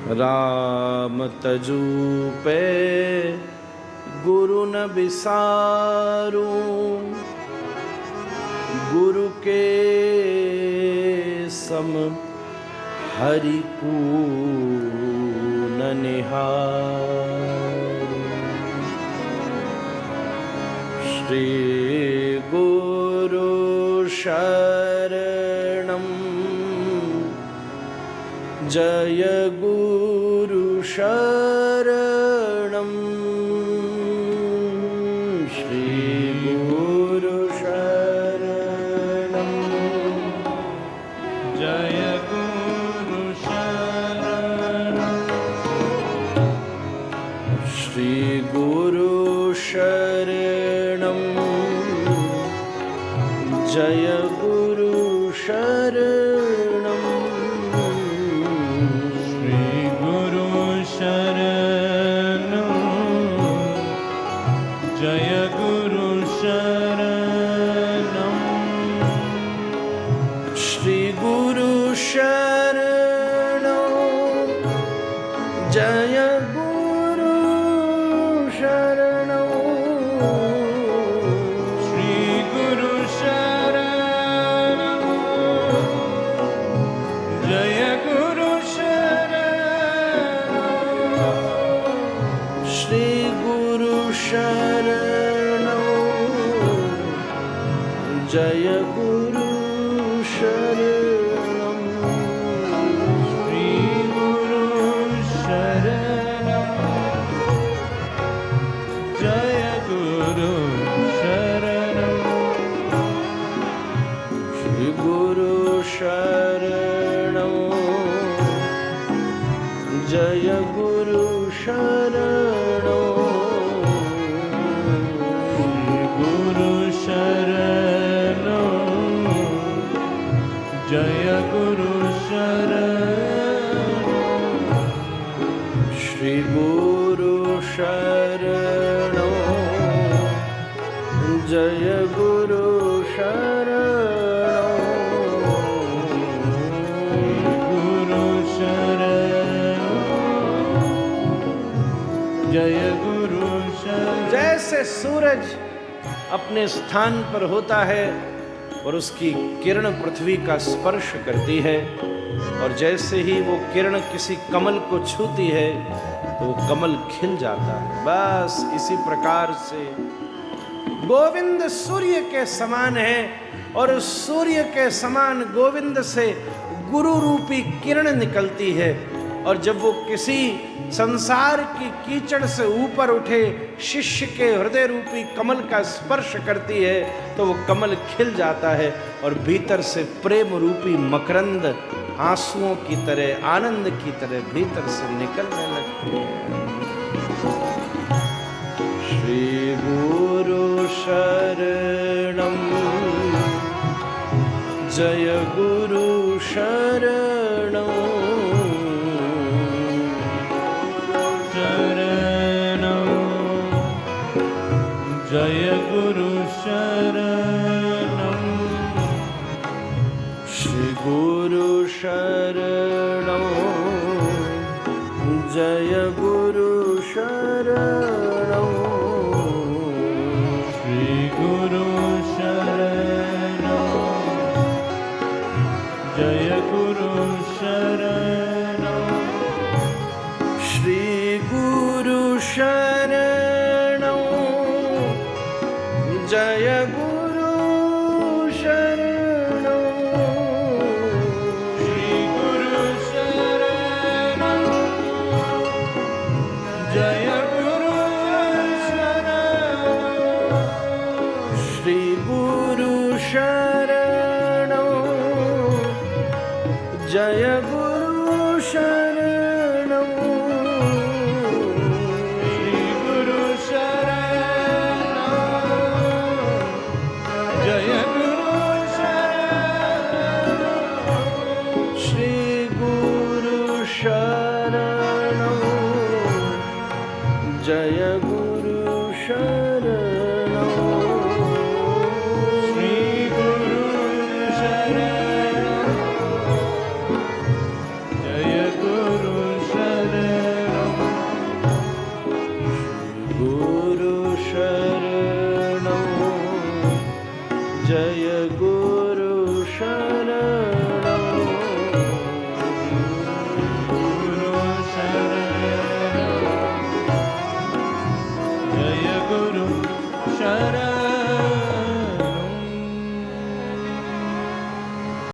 राम तजू पे गुरु न बिसारू, गुरु के सम हरि को न निहारू। श्री गुरु शरणम जय गुरु शरणम, श्री गुरु शरणम जय गुरु शरणम, श्री गुरु शरणम जय गुरु शरणम, जय गुरु शरणम, श्री गुरु शरणम जय गुरु शरणम, श्री गुरु शरणम जय गुरु शरणम, श्री गुरु शरणम जय गुरु शरणम, श्री गुरु शरणम जय गुरु शरणम, श्री गुरु शरणम जय गुरु शरणम, जय गुरु शरणम, श्री गुरु शरणम जय गुरु शरणम, गुरु शरणम जय गुरु शरणम। जैसे सूरज अपने स्थान पर होता है और उसकी किरण पृथ्वी का स्पर्श करती है, और जैसे ही वो किरण किसी कमल को छूती है तो वो कमल खिल जाता है। बस इसी प्रकार से गोविंद सूर्य के समान है, और सूर्य के समान गोविंद से गुरु रूपी किरण निकलती है, और जब वो किसी संसार की कीचड़ से ऊपर उठे शिष्य के हृदय रूपी कमल का स्पर्श करती है तो वो कमल खिल जाता है, और भीतर से प्रेम रूपी मकरंद आंसुओं की तरह, आनंद की तरह भीतर से निकलने लगती है। श्री गुरु शरणम जय गुरु शरणम, जय गुरु शरणम, श्री गुरु शरणम जय गुरु शरणम, श्री गुरु शरणम जय गुरु शरणम, श्री गुरु शरणम जय गुरु शरणम, श्री गुरु शरणम जय गुरु शरणम, श्री गुरु शरणम जय गुरु शरणम, श्री गुरु शरणम जय गुरु शरणम, श्री गुरु शरणम जय गुरु शरणम, श्री गुरु शरणम जय गुरु शरणम। जय गुरु शरणो गुरु शरण जय गुरु शरण